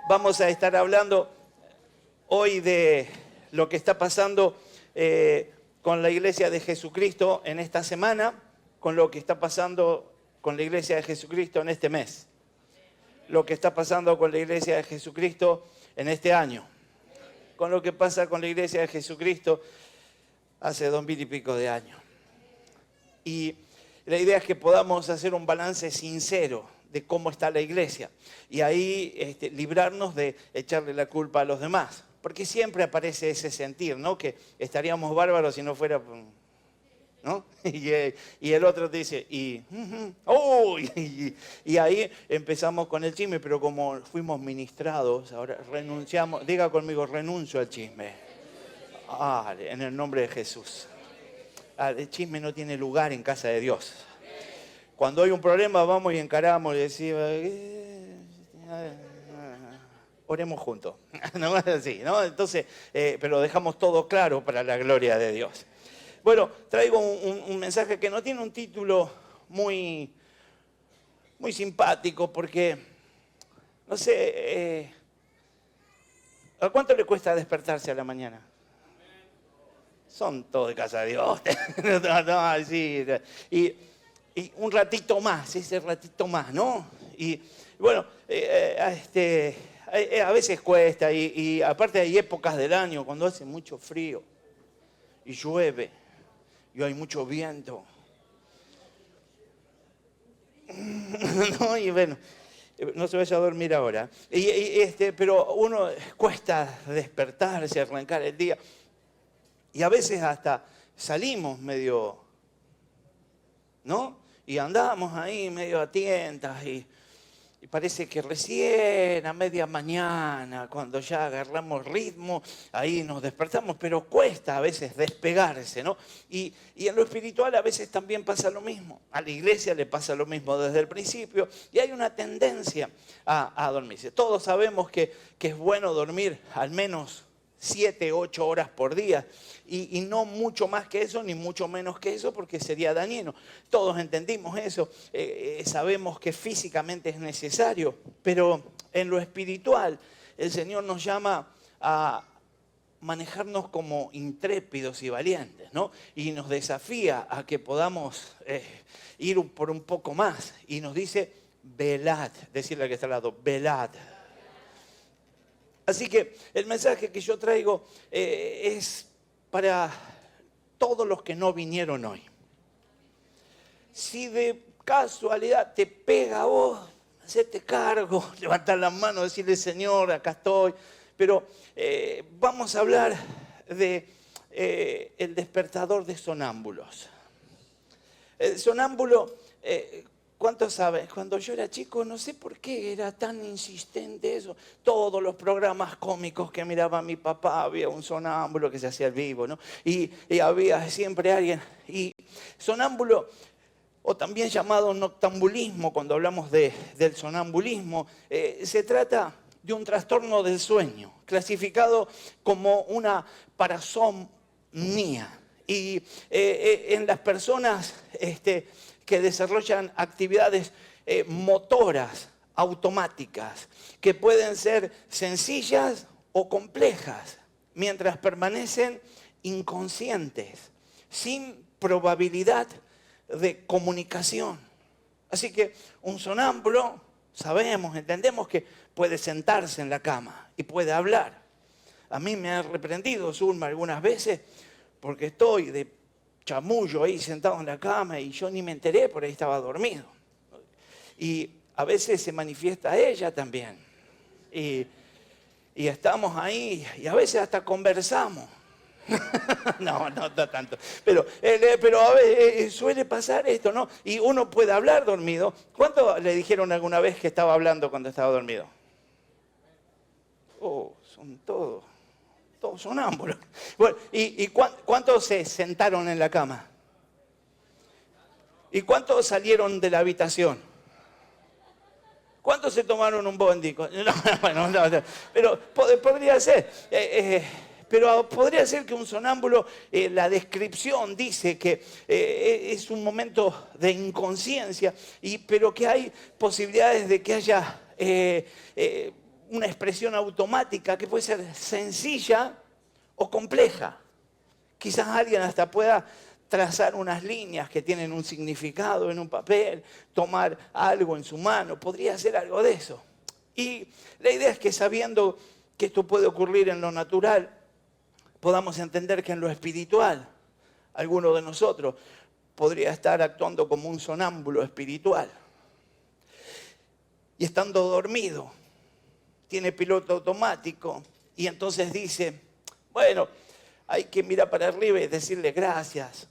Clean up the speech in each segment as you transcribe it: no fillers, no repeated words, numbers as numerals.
Vamos a estar hablando hoy de lo que está pasando con la Iglesia de Jesucristo en esta semana, con lo que está pasando con la Iglesia de Jesucristo en este mes, lo que está pasando con la Iglesia de Jesucristo en este año, con lo que pasa con la Iglesia de Jesucristo hace 2000 y pico de años. Y la idea es que podamos hacer un balance sincero de cómo está la iglesia y ahí librarnos de echarle la culpa a los demás. Porque siempre aparece ese sentir, ¿no? Que estaríamos bárbaros si no fuera... ¿no? Y el otro te dice, y ahí empezamos con el chisme, pero como fuimos ministrados, ahora renunciamos, diga conmigo, renuncio al chisme. En el nombre de Jesús. El chisme no tiene lugar en casa de Dios. Cuando hay un problema vamos y encaramos y decimos, oremos juntos. No es así, ¿no? Entonces, pero dejamos todo claro para la gloria de Dios. Bueno, traigo un mensaje que no tiene un título muy simpático porque, no sé, ¿a cuánto le cuesta despertarse a la mañana? Son todos de casa de Dios. No, sí. Y un ratito más, ese ratito más, ¿no? Y bueno, a veces cuesta y aparte hay épocas del año cuando hace mucho frío y llueve y hay mucho viento. No, y bueno, no se vaya a dormir ahora. Pero uno cuesta despertarse, arrancar el día. Y a veces hasta salimos medio, ¿no? Y andamos ahí medio a tientas y parece que recién a media mañana, cuando ya agarramos ritmo, ahí nos despertamos, pero cuesta a veces despegarse, ¿no? Y en lo espiritual a veces también pasa lo mismo. A la iglesia le pasa lo mismo desde el principio y hay una tendencia a dormirse. Todos sabemos que es bueno dormir al menos 7, 8 horas por día y no mucho más que eso ni mucho menos que eso porque sería dañino. Todos entendimos eso, sabemos que físicamente es necesario, pero en lo espiritual el Señor nos llama a manejarnos como intrépidos y valientes, ¿no? Y nos desafía a que podamos ir por un poco más y nos dice, velad, decirle al que está al lado, velad. Así que el mensaje que yo traigo es para todos los que no vinieron hoy. Si de casualidad te pega a vos, hacete cargo, levantar la mano, decirle, Señor, acá estoy. Pero vamos a hablar de el despertador de sonámbulos. El sonámbulo... ¿Cuántos saben? Cuando yo era chico, no sé por qué era tan insistente eso. Todos los programas cómicos que miraba mi papá, había un sonámbulo que se hacía al vivo, ¿no? Y había siempre alguien. Y sonámbulo, o también llamado noctambulismo, cuando hablamos del sonambulismo, se trata de un trastorno del sueño, clasificado como una parasomnia. Y en las personas... que desarrollan actividades motoras, automáticas, que pueden ser sencillas o complejas, mientras permanecen inconscientes, sin probabilidad de comunicación. Así que un sonámbulo, sabemos, entendemos que puede sentarse en la cama y puede hablar. A mí me ha reprendido Zulma algunas veces porque estoy de chamullo ahí sentado en la cama y yo ni me enteré, por ahí estaba dormido. Y a veces se manifiesta ella también. Y estamos ahí y a veces hasta conversamos. No tanto. Pero a veces suele pasar esto, ¿no? Y uno puede hablar dormido. ¿Cuánto le dijeron alguna vez que estaba hablando cuando estaba dormido? Son todos sonámbulos. Bueno, ¿y cuántos se sentaron en la cama? ¿Y cuántos salieron de la habitación? ¿Cuántos se tomaron un bondi? No, pero podría ser. Pero podría ser que un sonámbulo, la descripción dice que es un momento de inconsciencia, pero que hay posibilidades de que haya una expresión automática que puede ser sencilla o compleja. Quizás alguien hasta pueda trazar unas líneas que tienen un significado en un papel, tomar algo en su mano, podría hacer algo de eso. Y la idea es que sabiendo que esto puede ocurrir en lo natural, podamos entender que en lo espiritual, alguno de nosotros podría estar actuando como un sonámbulo espiritual. Y estando dormido, tiene piloto automático y entonces dice, bueno, hay que mirar para arriba y decirle gracias.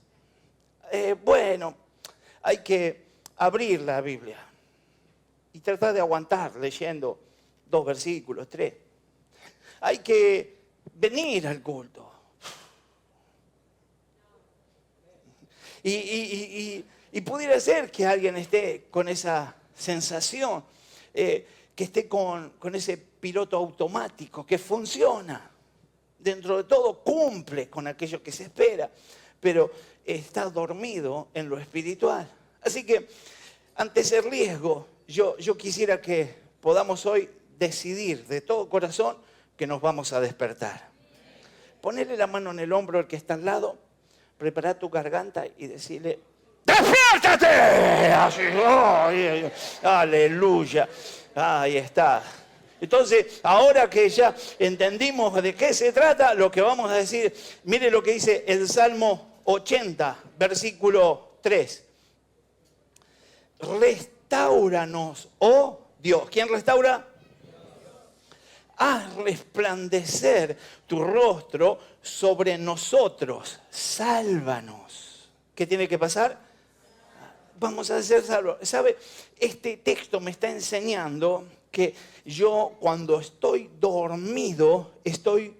Bueno, hay que abrir la Biblia y tratar de aguantar leyendo 2 versículos, 3. Hay que venir al culto. Y pudiera ser que alguien esté con esa sensación, que esté con ese piloto automático que funciona. Dentro de todo cumple con aquello que se espera, pero está dormido en lo espiritual. Así que ante ese riesgo, yo quisiera que podamos hoy decidir de todo corazón que nos vamos a despertar. Ponerle la mano en el hombro al que está al lado, preparar tu garganta y decirle, ¡despiértate! Así, aleluya, ahí está. Entonces, ahora que ya entendimos de qué se trata, lo que vamos a decir, mire lo que dice el Salmo 80, versículo 3. Restáuranos, oh Dios. ¿Quién restaura? Haz resplandecer tu rostro sobre nosotros. Sálvanos. ¿Qué tiene que pasar? Vamos a ser salvos. ¿Sabe? Este texto me está enseñando que yo cuando estoy dormido estoy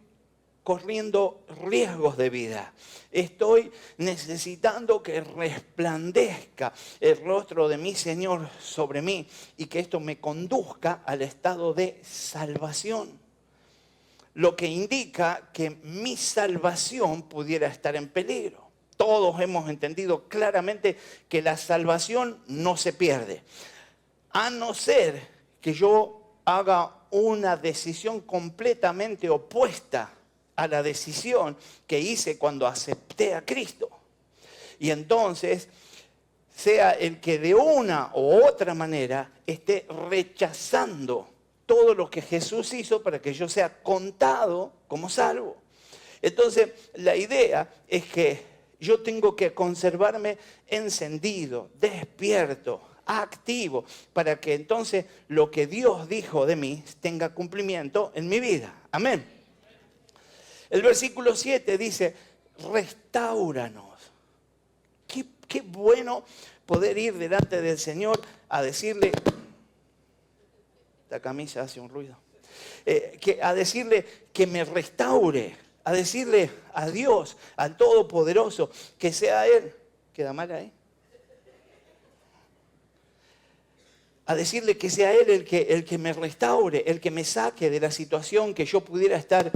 corriendo riesgos de vida. Estoy necesitando que resplandezca el rostro de mi Señor sobre mí y que esto me conduzca al estado de salvación. Lo que indica que mi salvación pudiera estar en peligro. Todos hemos entendido claramente que la salvación no se pierde. A no ser que yo haga una decisión completamente opuesta a la decisión que hice cuando acepté a Cristo. Y entonces sea el que de una u otra manera esté rechazando todo lo que Jesús hizo para que yo sea contado como salvo. Entonces la idea es que yo tengo que conservarme encendido, despierto, activo, para que entonces lo que Dios dijo de mí tenga cumplimiento en mi vida. Amén. El versículo 7 dice, restáuranos. Qué bueno poder ir delante del Señor a decirle, esta camisa hace un ruido, a decirle que me restaure, a decirle a Dios, al Todopoderoso, que sea Él. ¿Queda mal ahí? A decirle que sea Él el que me restaure, el que me saque de la situación que yo pudiera estar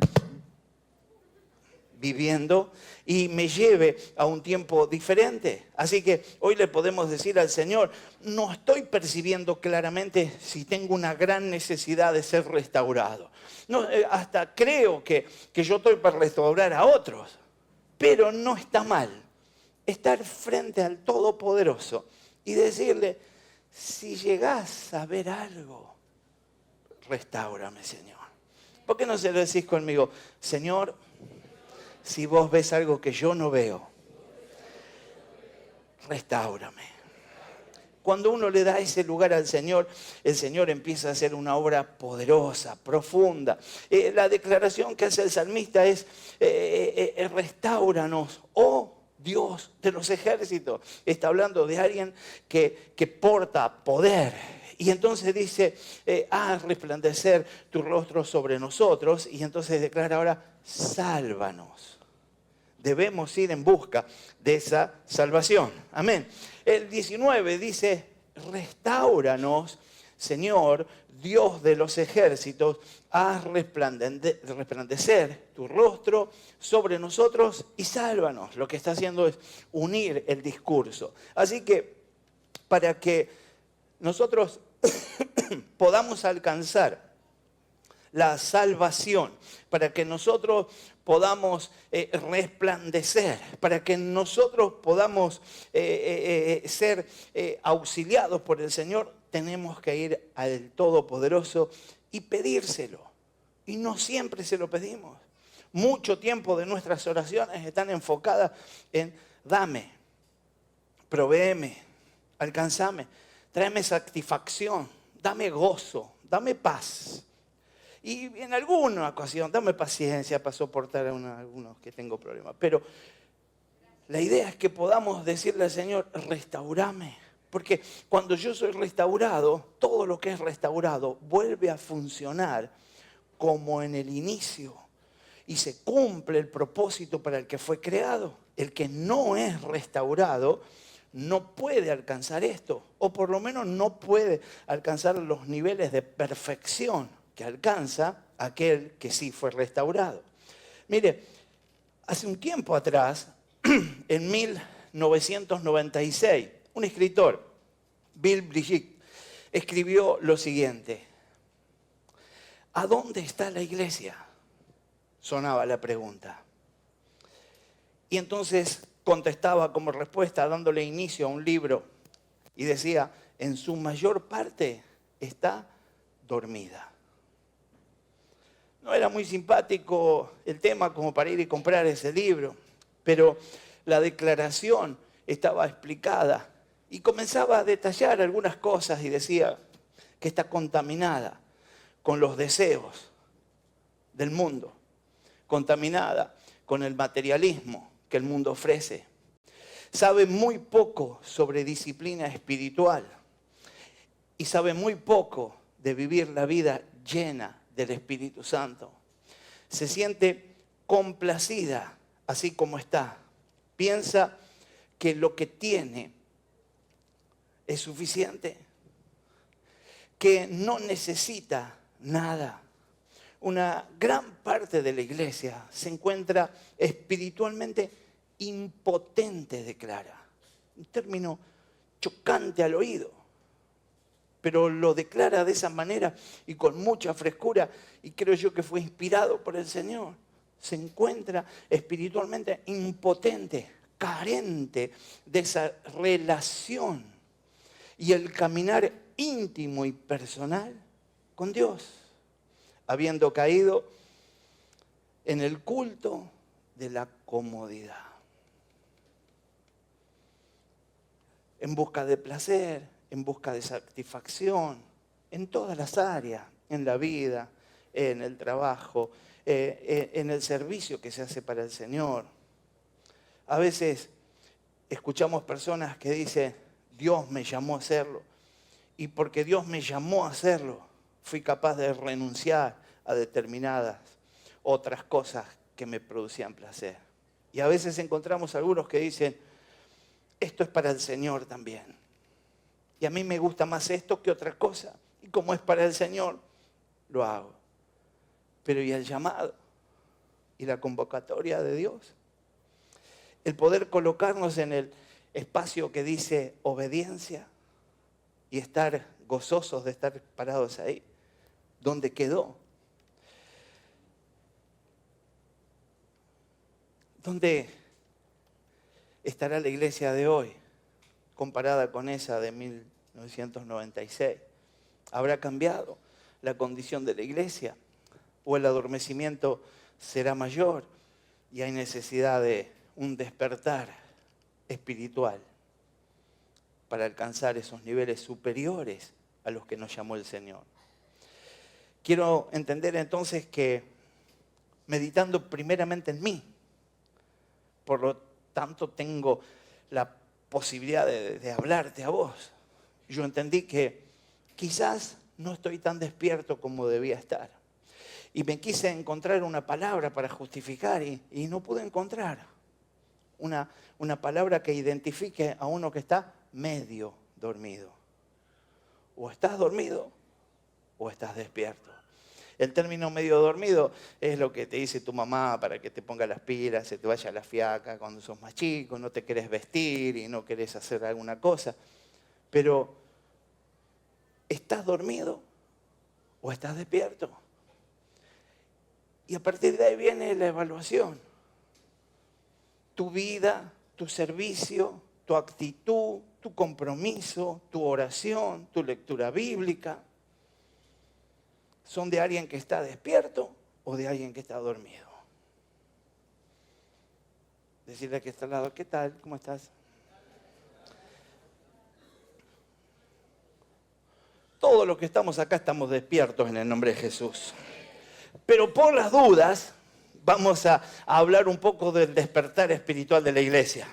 viviendo y me lleve a un tiempo diferente. Así que hoy le podemos decir al Señor, no estoy percibiendo claramente si tengo una gran necesidad de ser restaurado. No, hasta creo que yo estoy para restaurar a otros, pero no está mal estar frente al Todopoderoso y decirle, si llegás a ver algo, restáurame, Señor. ¿Por qué no se lo decís conmigo? Señor, si vos ves algo que yo no veo, restáurame. Cuando uno le da ese lugar al Señor, el Señor empieza a hacer una obra poderosa, profunda. La declaración que hace el salmista es, restáuranos, oh Dios de los ejércitos. Está hablando de alguien que porta poder. Y entonces dice, haz resplandecer tu rostro sobre nosotros. Y entonces declara ahora, sálvanos. Debemos ir en busca de esa salvación. Amén. El 19 dice, restáuranos, Señor, Dios de los ejércitos, haz resplandecer tu rostro sobre nosotros y sálvanos. Lo que está haciendo es unir el discurso. Así que para que nosotros podamos alcanzar la salvación, para que nosotros podamos resplandecer, para que nosotros podamos ser auxiliados por el Señor, tenemos que ir al Todopoderoso y pedírselo. Y no siempre se lo pedimos. Mucho tiempo de nuestras oraciones están enfocadas en dame, provéeme, alcánzame, tráeme satisfacción, dame gozo, dame paz. Y en alguna ocasión, dame paciencia para soportar a algunos que tengo problemas. Pero la idea es que podamos decirle al Señor, restaurame. Porque cuando yo soy restaurado, todo lo que es restaurado vuelve a funcionar como en el inicio. Y se cumple el propósito para el que fue creado. El que no es restaurado no puede alcanzar esto. O por lo menos no puede alcanzar los niveles de perfección que alcanza aquel que sí fue restaurado. Mire, hace un tiempo atrás, en 1996, un escritor, Bill Brigitte, escribió lo siguiente: ¿a dónde está la iglesia?, sonaba la pregunta. Y entonces contestaba como respuesta, dándole inicio a un libro, y decía, en su mayor parte está dormida. No era muy simpático el tema como para ir y comprar ese libro, pero la declaración estaba explicada y comenzaba a detallar algunas cosas y decía que está contaminada con los deseos del mundo, contaminada con el materialismo que el mundo ofrece. Sabe muy poco sobre disciplina espiritual y sabe muy poco de vivir la vida llena del Espíritu Santo. Se siente complacida así como está. Piensa que lo que tiene es suficiente, que no necesita nada. Una gran parte de la iglesia se encuentra espiritualmente impotente, declara. Un término chocante al oído, pero lo declara de esa manera y con mucha frescura, y creo yo que fue inspirado por el Señor. Se encuentra espiritualmente impotente, carente de esa relación y el caminar íntimo y personal con Dios, habiendo caído en el culto de la comodidad, en busca de placer, en busca de satisfacción, en todas las áreas, en la vida, en el trabajo, en el servicio que se hace para el Señor. A veces escuchamos personas que dicen, Dios me llamó a hacerlo, y porque Dios me llamó a hacerlo, fui capaz de renunciar a determinadas otras cosas que me producían placer. Y a veces encontramos algunos que dicen, esto es para el Señor también. Y a mí me gusta más esto que otra cosa. Y como es para el Señor, lo hago. Pero ¿y el llamado? ¿Y la convocatoria de Dios? El poder colocarnos en el espacio que dice obediencia y estar gozosos de estar parados ahí. ¿Dónde quedó? ¿Dónde estará la iglesia de hoy comparada con esa de 1996? ¿Habrá cambiado la condición de la iglesia? ¿O el adormecimiento será mayor y hay necesidad de un despertar espiritual para alcanzar esos niveles superiores a los que nos llamó el Señor? Quiero entender entonces que meditando primeramente en mí, por lo tanto tengo la posibilidad de hablarte a vos. Yo entendí que quizás no estoy tan despierto como debía estar. Y me quise encontrar una palabra para justificar y no pude encontrar una palabra que identifique a uno que está medio dormido. O estás dormido o estás despierto. El término medio dormido es lo que te dice tu mamá para que te ponga las pilas, se te vaya la fiaca cuando sos más chico, no te querés vestir y no querés hacer alguna cosa. Pero, ¿estás dormido o estás despierto? Y a partir de ahí viene la evaluación. Tu vida, tu servicio, tu actitud, tu compromiso, tu oración, tu lectura bíblica, ¿son de alguien que está despierto o de alguien que está dormido? Decirle que está al lado, ¿qué tal? ¿Cómo estás? Todos los que estamos acá estamos despiertos en el nombre de Jesús. Pero por las dudas, vamos a hablar un poco del despertar espiritual de la iglesia.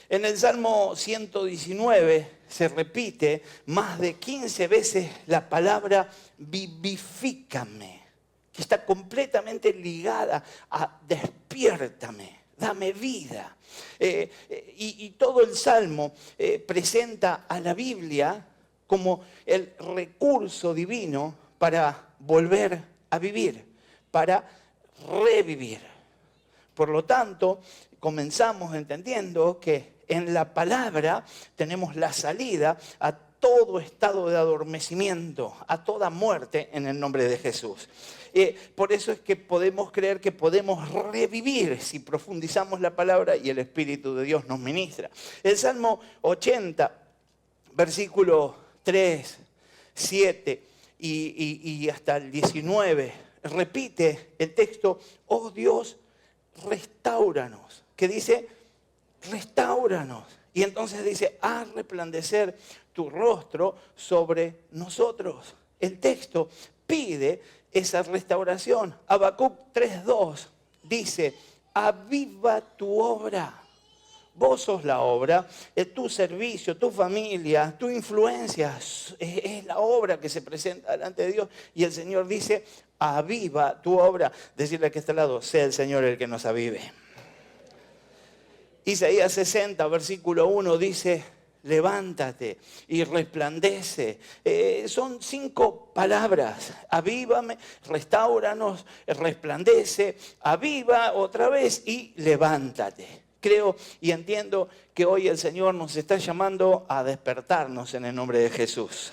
En el Salmo 119 se repite más de 15 veces la palabra vivifícame, que está completamente ligada a despiértame, dame vida. Y todo el Salmo presenta a la Biblia como el recurso divino para volver a vivir, para revivir. Por lo tanto, comenzamos entendiendo que en la palabra tenemos la salida a todo estado de adormecimiento, a toda muerte en el nombre de Jesús. Por eso es que podemos creer que podemos revivir si profundizamos la palabra y el Espíritu de Dios nos ministra. El Salmo 80, versículo 3, 7 y hasta el 19, repite el texto, oh Dios, restáuranos, que dice, restáuranos. Y entonces dice, haz resplandecer tu rostro sobre nosotros. El texto pide esa restauración. Habacuc 3:2 dice, aviva tu obra. Vos sos la obra, tu servicio, tu familia, tu influencia, es la obra que se presenta delante de Dios. Y el Señor dice, aviva tu obra. Decirle que está al lado, sea el Señor el que nos avive. Isaías 60, versículo 1 dice, levántate y resplandece. Son 5 palabras. Avívame, restáuranos, resplandece, aviva otra vez y levántate. Creo y entiendo que hoy el Señor nos está llamando a despertarnos en el nombre de Jesús.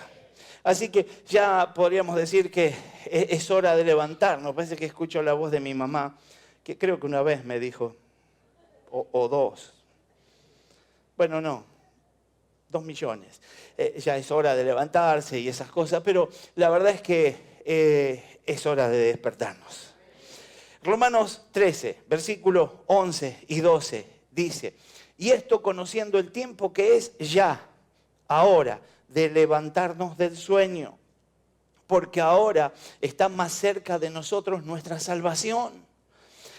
Así que ya podríamos decir que es hora de levantarnos. Parece que escucho la voz de mi mamá, que creo que una vez me dijo, o 2. Bueno, no, 2 millones. Ya es hora de levantarse y esas cosas, pero la verdad es que es hora de despertarnos. Romanos 13, versículos 11 y 12 dice, y esto conociendo el tiempo que es ya, ahora, de levantarnos del sueño, porque ahora está más cerca de nosotros nuestra salvación,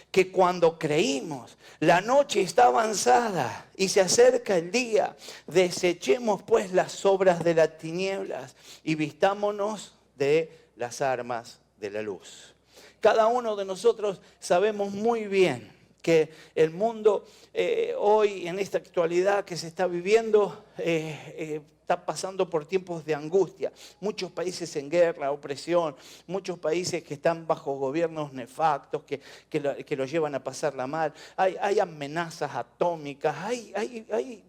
que cuando creímos. La noche está avanzada y se acerca el día. Desechemos pues las obras de las tinieblas y vistámonos de las armas de la luz. Cada uno de nosotros sabemos muy bien que el mundo hoy, en esta actualidad que se está viviendo, está pasando por tiempos de angustia. Muchos países en guerra, opresión, muchos países que están bajo gobiernos nefastos, que lo llevan a pasarla mal. Hay amenazas atómicas, hay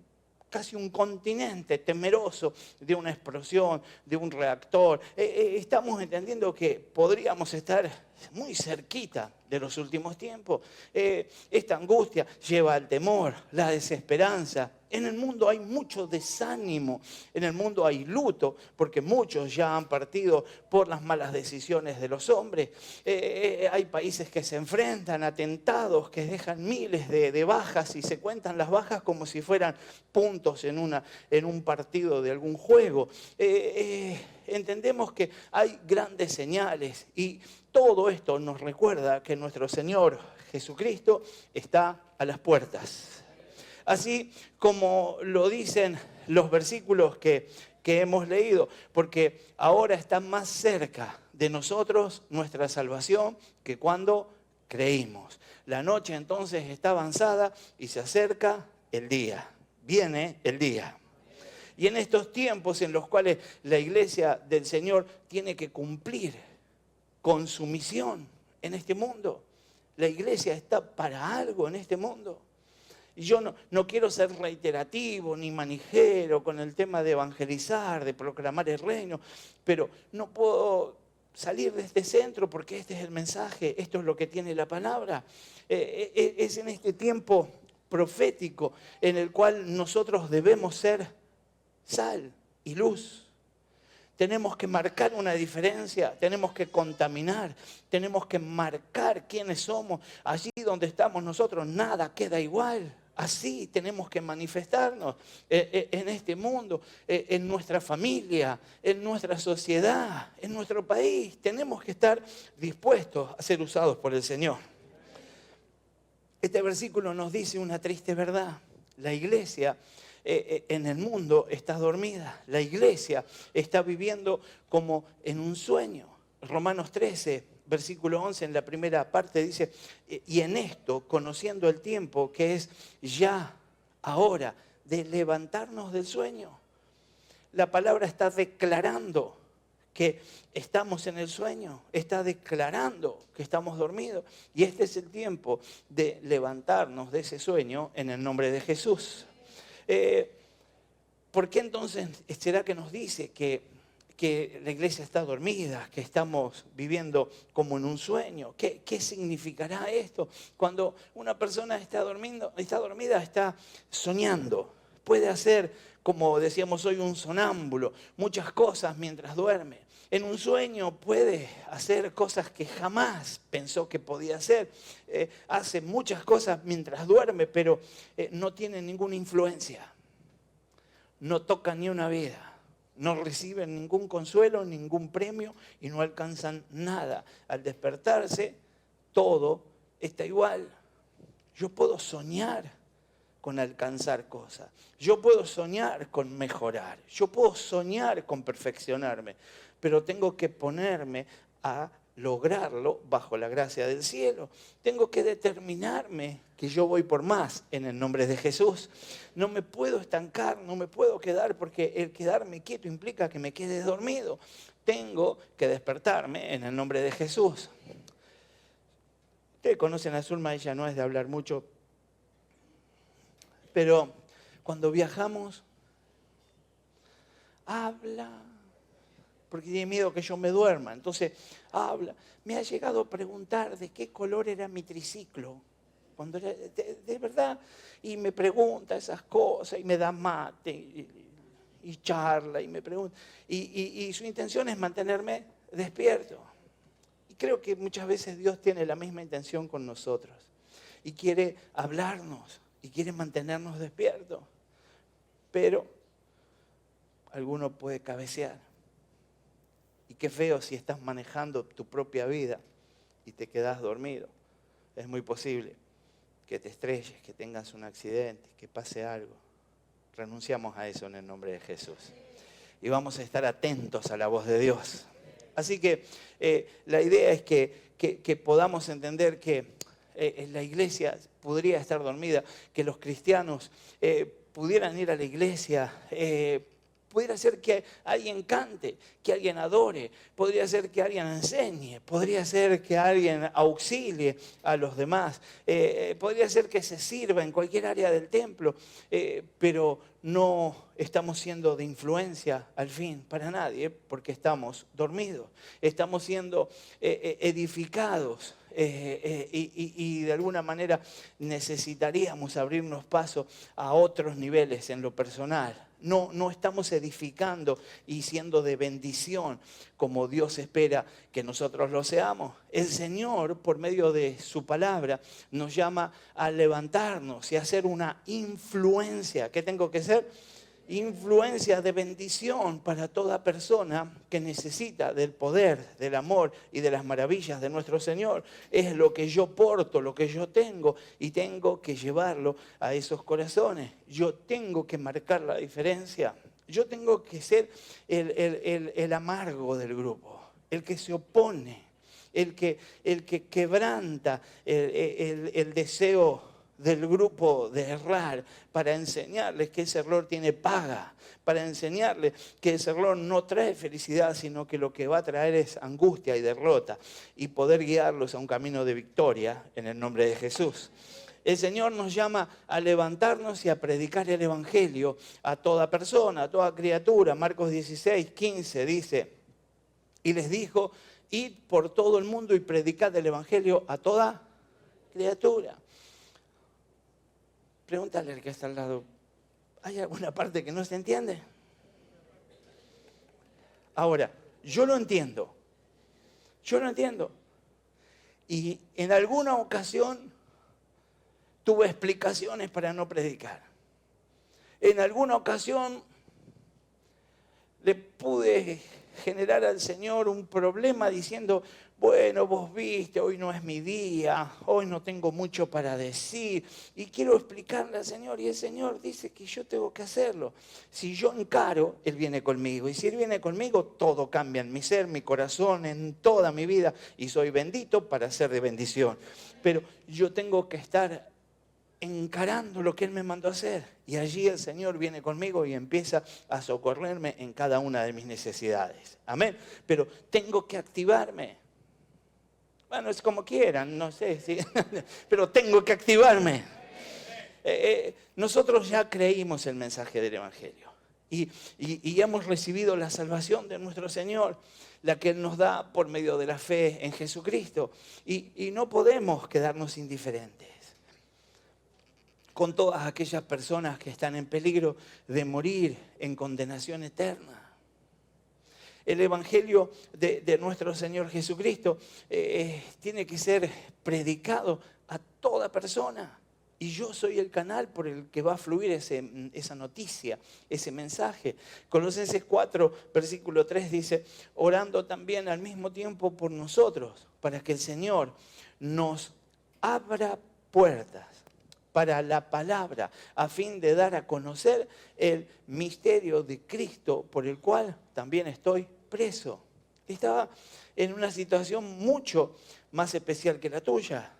casi un continente temeroso de una explosión, de un reactor. Estamos entendiendo que podríamos estar muy cerquita de los últimos tiempos. Esta angustia lleva al temor, la desesperanza. En el mundo hay mucho desánimo, en el mundo hay luto, porque muchos ya han partido por las malas decisiones de los hombres. Hay países que se enfrentan a atentados que dejan miles de bajas y se cuentan las bajas como si fueran puntos en un partido de algún juego. Entendemos que hay grandes señales y todo esto nos recuerda que nuestro Señor Jesucristo está a las puertas. Así como lo dicen los versículos que hemos leído, porque ahora está más cerca de nosotros nuestra salvación que cuando creímos. La noche entonces está avanzada y se acerca el día. Viene el día. Y en estos tiempos en los cuales la iglesia del Señor tiene que cumplir con su misión en este mundo. La iglesia está para algo en este mundo. Y yo no quiero ser reiterativo ni manijero con el tema de evangelizar, de proclamar el reino, pero no puedo salir de este centro porque este es el mensaje, esto es lo que tiene la palabra. Es en este tiempo profético en el cual nosotros debemos ser sal y luz. Tenemos que marcar una diferencia, tenemos que contaminar, tenemos que marcar quiénes somos. Allí donde estamos nosotros, nada queda igual. Así tenemos que manifestarnos en este mundo, en nuestra familia, en nuestra sociedad, en nuestro país. Tenemos que estar dispuestos a ser usados por el Señor. Este versículo nos dice una triste verdad. La iglesia en el mundo está dormida. La iglesia está viviendo como en un sueño. Romanos 13, versículo 11, en la primera parte dice, y en esto, conociendo el tiempo que es ya, ahora, de levantarnos del sueño. La palabra está declarando que estamos en el sueño, está declarando que estamos dormidos. Y este es el tiempo de levantarnos de ese sueño en el nombre de Jesús. ¿Por qué entonces será que nos dice que la iglesia está dormida, que estamos viviendo como en un sueño? ¿Qué significará esto? Cuando una persona está dormida, está soñando. Puede hacer, como decíamos hoy, un sonámbulo, muchas cosas mientras duerme. En un sueño puede hacer cosas que jamás pensó que podía hacer. Hace muchas cosas mientras duerme, pero no tiene ninguna influencia. No toca ni una vida. No reciben ningún consuelo, ningún premio y no alcanzan nada. Al despertarse, todo está igual. Yo puedo soñar con alcanzar cosas. Yo puedo soñar con mejorar. Yo puedo soñar con perfeccionarme. Pero tengo que ponerme a lograrlo bajo la gracia del cielo. Tengo que determinarme que yo voy por más en el nombre de Jesús. No me puedo estancar, no me puedo quedar, porque el quedarme quieto implica que me quede dormido. Tengo que despertarme en el nombre de Jesús. Ustedes conocen a Zulma, ella no es de hablar mucho, pero cuando viajamos, habla, porque tiene miedo que yo me duerma. Entonces habla. Me ha llegado a preguntar de qué color era mi triciclo. Cuando era, de verdad, y me pregunta esas cosas, y me da mate, y charla, y me pregunta. Y su intención es mantenerme despierto. Y creo que muchas veces Dios tiene la misma intención con nosotros. Y quiere hablarnos, y quiere mantenernos despiertos. Pero alguno puede cabecear. Y qué feo si estás manejando tu propia vida y te quedas dormido. Es muy posible que te estrelles, que tengas un accidente, que pase algo. Renunciamos a eso en el nombre de Jesús. Y vamos a estar atentos a la voz de Dios. Así que la idea es que podamos entender que la iglesia podría estar dormida, que los cristianos pudieran ir a la iglesia, pudiera ser que alguien cante, que alguien adore, podría ser que alguien enseñe, podría ser que alguien auxilie a los demás, podría ser que se sirva en cualquier área del templo, pero no estamos siendo de influencia al fin para nadie porque estamos dormidos, estamos siendo edificados. Y de alguna manera necesitaríamos abrirnos paso a otros niveles en lo personal. No estamos edificando y siendo de bendición como Dios espera que nosotros lo seamos. El Señor, por medio de su palabra, nos llama a levantarnos y a hacer una influencia. ¿Qué tengo que ser? Influencia de bendición para toda persona que necesita del poder, del amor y de las maravillas de nuestro Señor. Es lo que yo porto, lo que yo tengo, y tengo que llevarlo a esos corazones. Yo tengo que marcar la diferencia. Yo tengo que ser el amargo del grupo, el que se opone, el que quebranta el deseo del grupo de errar, para enseñarles que ese error tiene paga, para enseñarles que ese error no trae felicidad, sino que lo que va a traer es angustia y derrota, y poder guiarlos a un camino de victoria en el nombre de Jesús. El Señor nos llama a levantarnos y a predicar el Evangelio a toda persona, a toda criatura. Marcos 16, 15 dice: y les dijo, id por todo el mundo y predicad el evangelio a toda criatura. Pregúntale al que está al lado, ¿hay alguna parte que no se entiende? Ahora, yo lo entiendo. Y en alguna ocasión tuve explicaciones para no predicar. En alguna ocasión le pude generar al Señor un problema diciendo, bueno, vos viste, hoy no es mi día, hoy no tengo mucho para decir y quiero explicarle al Señor y el Señor dice que yo tengo que hacerlo. Si yo encaro, Él viene conmigo y si Él viene conmigo, todo cambia en mi ser, mi corazón, en toda mi vida y soy bendito para ser de bendición. Pero yo tengo que estar encarando lo que Él me mandó a hacer. Y allí el Señor viene conmigo y empieza a socorrerme en cada una de mis necesidades. Amén. Pero tengo que activarme. Bueno, es como quieran, no sé, ¿sí? Pero tengo que activarme. Nosotros ya creímos el mensaje del Evangelio. Y hemos recibido la salvación de nuestro Señor, la que Él nos da por medio de la fe en Jesucristo. Y no podemos quedarnos indiferentes con todas aquellas personas que están en peligro de morir en condenación eterna. El Evangelio de nuestro Señor Jesucristo tiene que ser predicado a toda persona. Y yo soy el canal por el que va a fluir esa noticia, ese mensaje. Colosenses 4, versículo 3 dice, orando también al mismo tiempo por nosotros, para que el Señor nos abra puertas para la palabra, a fin de dar a conocer el misterio de Cristo, por el cual también estoy preso. Estaba en una situación mucho más especial que la tuya,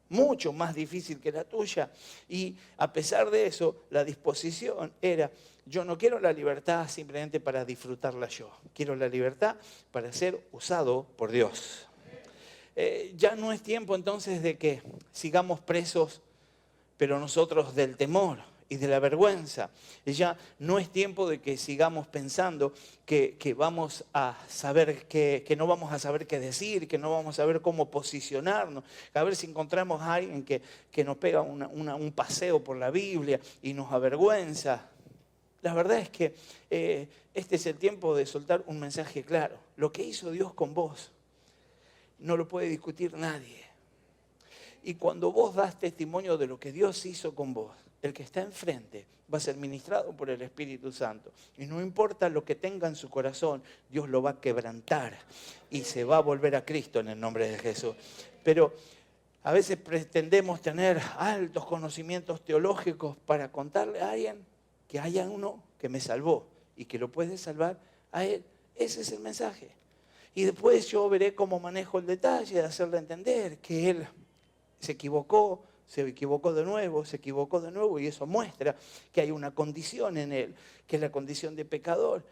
mucho más difícil que la tuya. Y a pesar de eso, la disposición era, yo no quiero la libertad simplemente para disfrutarla yo, quiero la libertad para ser usado por Dios. Ya no es tiempo entonces de que sigamos presos, pero nosotros del temor y de la vergüenza. Ya no es tiempo de que sigamos pensando que vamos a saber que no vamos a saber qué decir, que no vamos a saber cómo posicionarnos. A ver si encontramos a alguien que nos pega un paseo por la Biblia y nos avergüenza. La verdad es que este es el tiempo de soltar un mensaje claro. Lo que hizo Dios con vos no lo puede discutir nadie. Y cuando vos das testimonio de lo que Dios hizo con vos, el que está enfrente va a ser ministrado por el Espíritu Santo. Y no importa lo que tenga en su corazón, Dios lo va a quebrantar y se va a volver a Cristo en el nombre de Jesús. Pero a veces pretendemos tener altos conocimientos teológicos para contarle a alguien que haya uno que me salvó y que lo puede salvar a él. Ese es el mensaje. Y después yo veré cómo manejo el detalle de hacerle entender que él se equivocó de nuevo y eso muestra que hay una condición en él, que es la condición de pecador.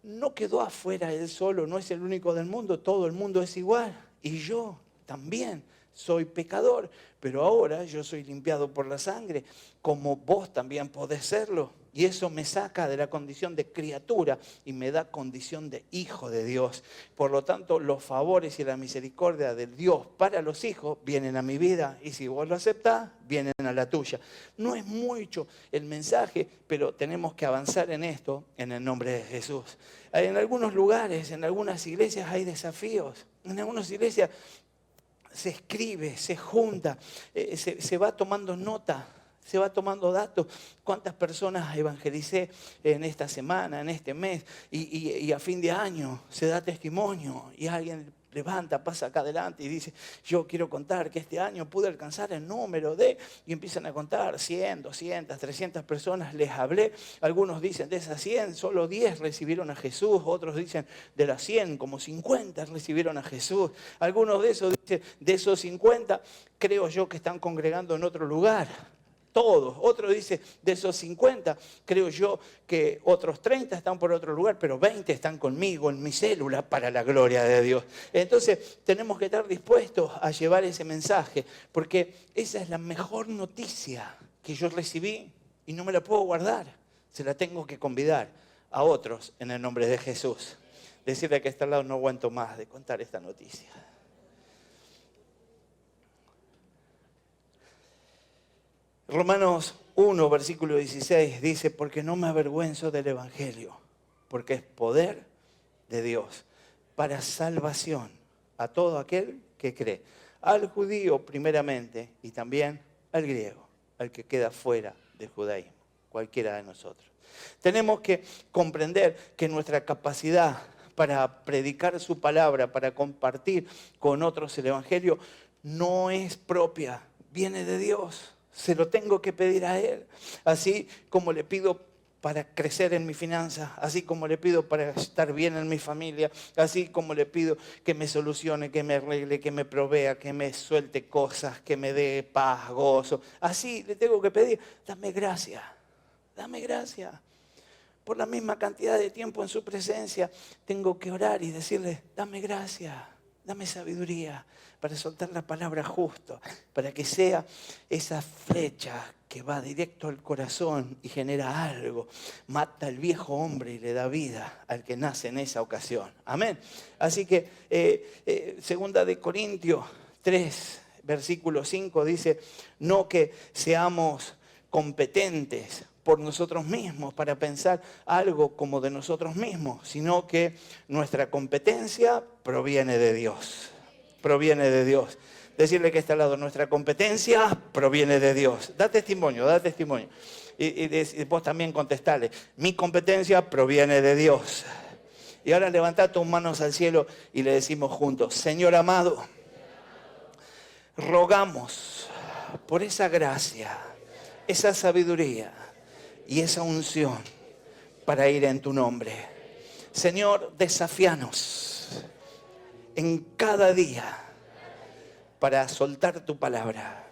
No quedó afuera él solo, no es el único del mundo, todo el mundo es igual y yo también soy pecador, pero ahora yo soy limpiado por la sangre, como vos también podés serlo. Y eso me saca de la condición de criatura y me da condición de hijo de Dios. Por lo tanto, los favores y la misericordia de Dios para los hijos vienen a mi vida. Y si vos lo aceptás, vienen a la tuya. No es mucho el mensaje, pero tenemos que avanzar en esto en el nombre de Jesús. En algunos lugares, en algunas iglesias hay desafíos. En algunas iglesias se escribe, se junta, se va tomando nota. Se va tomando datos, cuántas personas evangelicé en esta semana, en este mes, y a fin de año se da testimonio y alguien levanta, pasa acá adelante y dice, yo quiero contar que este año pude alcanzar el número de, y empiezan a contar 100, 200, 300 personas, les hablé, algunos dicen de esas 100, solo 10 recibieron a Jesús, otros dicen de las 100, como 50 recibieron a Jesús, algunos de esos dicen, de esos 50, creo yo que están congregando en otro lugar. Todos. Otro dice, de esos 50, creo yo que otros 30 están por otro lugar, pero 20 están conmigo en mi célula para la gloria de Dios. Entonces tenemos que estar dispuestos a llevar ese mensaje, porque esa es la mejor noticia que yo recibí y no me la puedo guardar. Se la tengo que convidar a otros en el nombre de Jesús. Decirle que está al lado, no aguanto más de contar esta noticia. Romanos 1, versículo 16 dice, porque no me avergüenzo del Evangelio, porque es poder de Dios para salvación a todo aquel que cree. Al judío primeramente y también al griego, al que queda fuera del judaísmo, cualquiera de nosotros. Tenemos que comprender que nuestra capacidad para predicar su palabra, para compartir con otros el Evangelio, no es propia, viene de Dios. Se lo tengo que pedir a Él. Así como le pido para crecer en mi finanza, así como le pido para estar bien en mi familia, así como le pido que me solucione, que me arregle, que me provea, que me suelte cosas, que me dé paz, gozo. Así le tengo que pedir, dame gracia, dame gracia. Por la misma cantidad de tiempo en su presencia, tengo que orar y decirle, dame gracia, dame sabiduría para soltar la palabra justo, para que sea esa flecha que va directo al corazón y genera algo. Mata al viejo hombre y le da vida al que nace en esa ocasión. Amén. Así que segunda de Corintios 3, versículo 5 dice, no que seamos competentes por nosotros mismos para pensar algo como de nosotros mismos, sino que nuestra competencia proviene de Dios. Proviene de Dios. Decirle que está al lado, nuestra competencia proviene de Dios. Da testimonio, da testimonio. Y vos también contestale, mi competencia proviene de Dios. Y ahora levantad tus manos al cielo y le decimos juntos, Señor amado, rogamos por esa gracia, esa sabiduría y esa unción para ir en tu nombre. Señor, desafíanos en cada día para soltar tu palabra,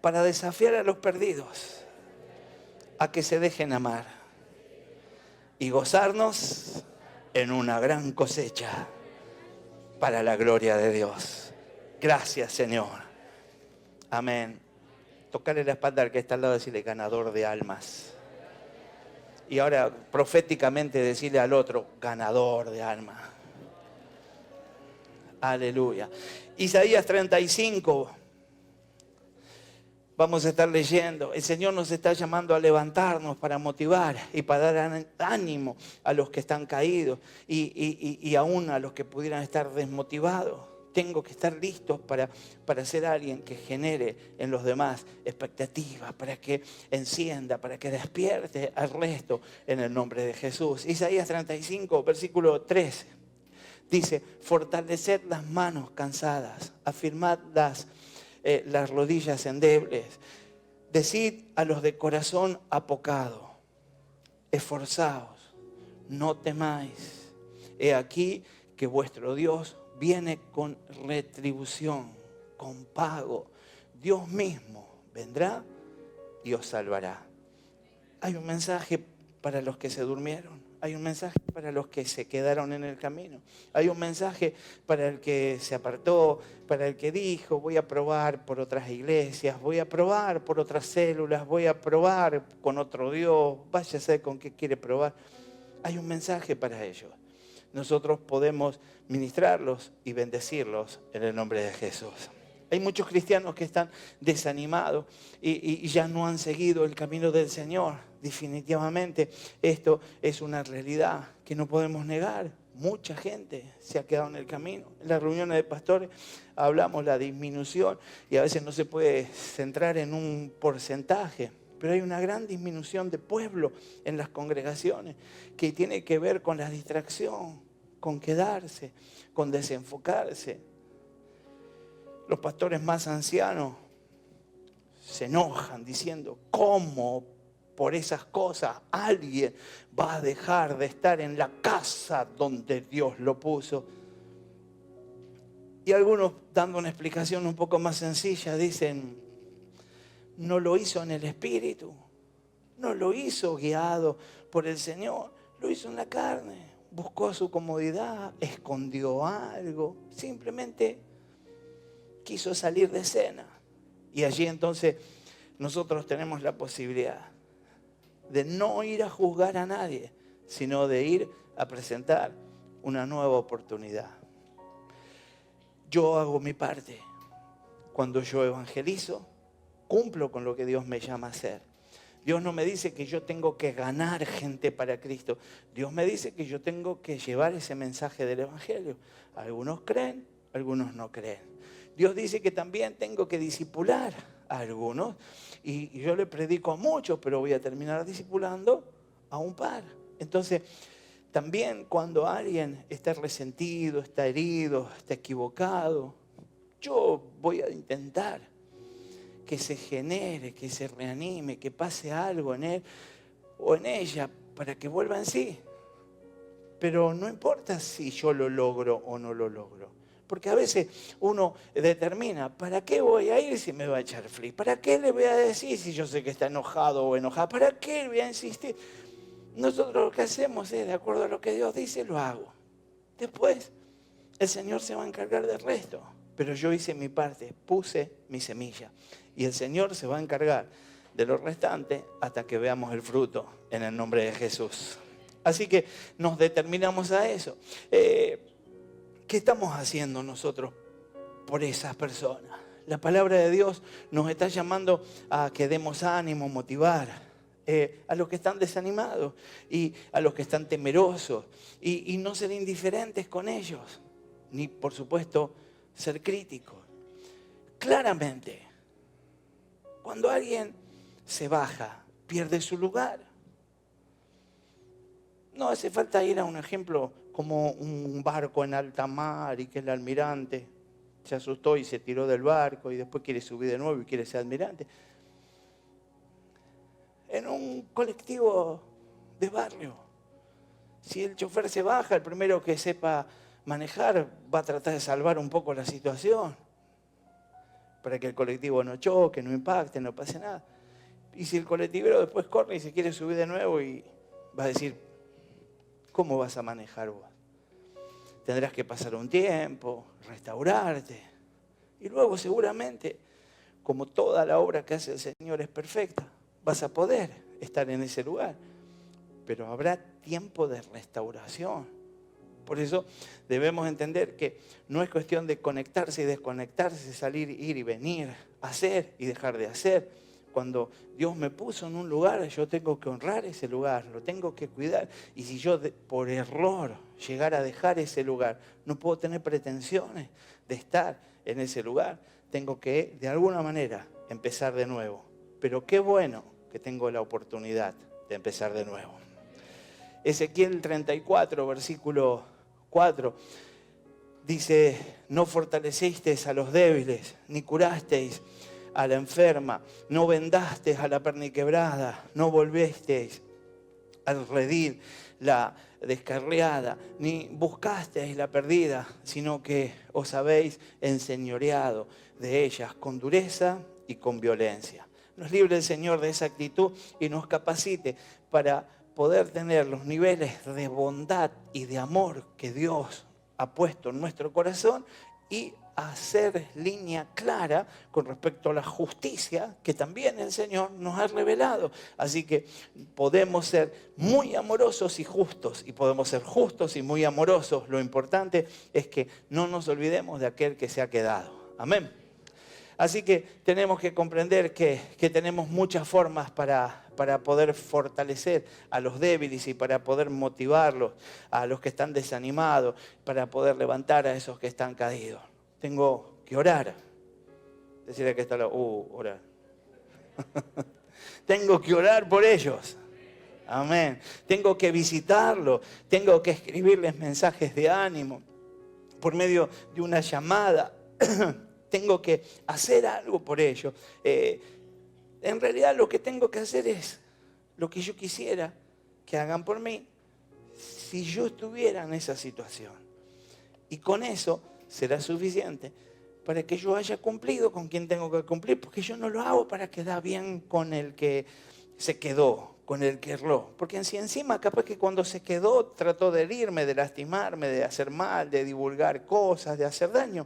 para desafiar a los perdidos a que se dejen amar y gozarnos en una gran cosecha para la gloria de Dios. Gracias, Señor. Amén. Tocarle la espalda al que está al lado y decirle, ganador de almas. Y ahora proféticamente decirle al otro, ganador de almas. Aleluya. Isaías 35. Vamos a estar leyendo. El Señor nos está llamando a levantarnos para motivar y para dar ánimo a los que están caídos y aún a los que pudieran estar desmotivados. Tengo que estar listos para ser alguien que genere en los demás expectativas, para que encienda, para que despierte al resto en el nombre de Jesús. Isaías 35, versículo 13, dice, fortaleced las manos cansadas, afirmad las rodillas endebles, decid a los de corazón apocado, esforzaos, no temáis, he aquí que vuestro Dios viene con retribución, con pago. Dios mismo vendrá y os salvará. Hay un mensaje para los que se durmieron. Hay un mensaje para los que se quedaron en el camino. Hay un mensaje para el que se apartó, para el que dijo, voy a probar por otras iglesias, voy a probar por otras células, voy a probar con otro Dios, vaya a saber con qué quiere probar. Hay un mensaje para ellos. Nosotros podemos ministrarlos y bendecirlos en el nombre de Jesús. Hay muchos cristianos que están desanimados y ya no han seguido el camino del Señor. Definitivamente esto es una realidad que no podemos negar. Mucha gente se ha quedado en el camino. En las reuniones de pastores hablamos de la disminución y a veces no se puede centrar en un porcentaje. Pero hay una gran disminución de pueblo en las congregaciones que tiene que ver con la distracción, con quedarse, con desenfocarse. Los pastores más ancianos se enojan diciendo, ¿cómo por esas cosas alguien va a dejar de estar en la casa donde Dios lo puso? Y algunos, dando una explicación un poco más sencilla, dicen, no lo hizo en el Espíritu, no lo hizo guiado por el Señor, lo hizo en la carne, buscó su comodidad, escondió algo, simplemente quiso salir de escena. Y allí entonces nosotros tenemos la posibilidad de no ir a juzgar a nadie, sino de ir a presentar una nueva oportunidad. Yo hago mi parte. Cuando yo evangelizo, cumplo con lo que Dios me llama a hacer. Dios no me dice que yo tengo que ganar gente para Cristo. Dios me dice que yo tengo que llevar ese mensaje del evangelio. Algunos creen, algunos no creen. Dios dice que también tengo que discipular a algunos. Y yo le predico a muchos, pero voy a terminar discipulando a un par. Entonces, también cuando alguien está resentido, está herido, está equivocado, yo voy a intentar que se genere, que se reanime, que pase algo en él o en ella para que vuelva en sí. Pero no importa si yo lo logro o no lo logro. Porque a veces uno determina, ¿para qué voy a ir si me va a echar fli? ¿Para qué le voy a decir si yo sé que está enojado o enojada? ¿Para qué le voy a insistir? Nosotros lo que hacemos es, de acuerdo a lo que Dios dice, lo hago. Después, el Señor se va a encargar del resto. Pero yo hice mi parte, puse mi semilla. Y el Señor se va a encargar de lo restante hasta que veamos el fruto en el nombre de Jesús. Así que nos determinamos a eso. ¿Qué estamos haciendo nosotros por esas personas? La palabra de Dios nos está llamando a que demos ánimo, motivar a los que están desanimados y a los que están temerosos y no ser indiferentes con ellos, ni por supuesto ser críticos. Claramente, cuando alguien se baja, pierde su lugar. No hace falta ir a un ejemplo como un barco en alta mar y que el almirante se asustó y se tiró del barco y después quiere subir de nuevo y quiere ser almirante. En un colectivo de barrio, si el chofer se baja, el primero que sepa manejar va a tratar de salvar un poco la situación para que el colectivo no choque, no impacte, no pase nada. Y si el colectivero después corre y se quiere subir de nuevo y va a decir, ¿cómo vas a manejar vos? Tendrás que pasar un tiempo, restaurarte. Y luego seguramente, como toda la obra que hace el Señor es perfecta, vas a poder estar en ese lugar. Pero habrá tiempo de restauración. Por eso debemos entender que no es cuestión de conectarse y desconectarse, salir, ir y venir, hacer y dejar de hacer. Cuando Dios me puso en un lugar, yo tengo que honrar ese lugar, lo tengo que cuidar. Y si yo por error llegara a dejar ese lugar, no puedo tener pretensiones de estar en ese lugar. Tengo que, de alguna manera, empezar de nuevo. Pero qué bueno que tengo la oportunidad de empezar de nuevo. Ezequiel 34, versículo 4, dice, no fortalecisteis a los débiles, ni curasteis a la enferma, no vendasteis a la perniquebrada, no volvisteis al redil la descarriada, ni buscasteis la perdida, sino que os habéis enseñoreado de ellas con dureza y con violencia. Nos libre el Señor de esa actitud y nos capacite para poder tener los niveles de bondad y de amor que Dios ha puesto en nuestro corazón y hacer línea clara con respecto a la justicia que también el Señor nos ha revelado. Así que podemos ser muy amorosos y justos, y podemos ser justos y muy amorosos. Lo importante es que no nos olvidemos de aquel que se ha quedado. Amén. Así que tenemos que comprender que tenemos muchas formas para poder fortalecer a los débiles y para poder motivarlos, a los que están desanimados, para poder levantar a esos que están caídos. Tengo que orar. Decirle que está orar. Tengo que orar por ellos. Amén. Tengo que visitarlos. Tengo que escribirles mensajes de ánimo por medio de una llamada. Tengo que hacer algo por ellos. En realidad lo que tengo que hacer es lo que yo quisiera que hagan por mí si yo estuviera en esa situación. Y con eso será suficiente para que yo haya cumplido con quien tengo que cumplir, porque yo no lo hago para quedar bien con el que se quedó, con el que erró. Porque si encima capaz que cuando se quedó trató de herirme, de lastimarme, de hacer mal, de divulgar cosas, de hacer daño.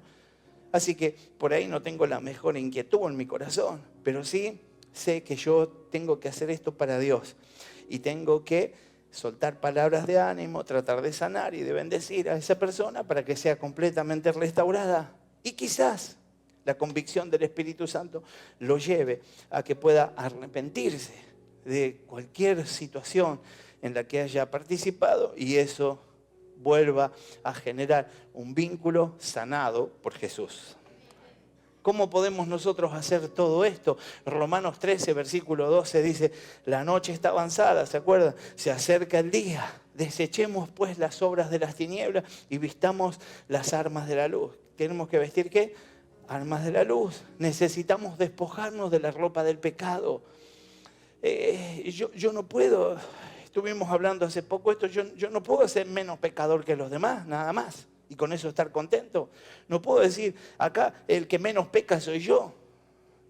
Así que por ahí no tengo la mejor inquietud en mi corazón, pero sí sé que yo tengo que hacer esto para Dios y tengo que soltar palabras de ánimo, tratar de sanar y de bendecir a esa persona para que sea completamente restaurada. Y quizás la convicción del Espíritu Santo lo lleve a que pueda arrepentirse de cualquier situación en la que haya participado y eso vuelva a generar un vínculo sanado por Jesús. ¿Cómo podemos nosotros hacer todo esto? Romanos 13, versículo 12 dice, la noche está avanzada, ¿se acuerdan? Se acerca el día. Desechemos pues las obras de las tinieblas y vistamos las armas de la luz. ¿Tenemos que vestir qué? Armas de la luz. Necesitamos despojarnos de la ropa del pecado. Yo no puedo, estuvimos hablando hace poco esto, yo no puedo ser menos pecador que los demás, nada más. Y con eso estar contento. No puedo decir, acá el que menos peca soy yo.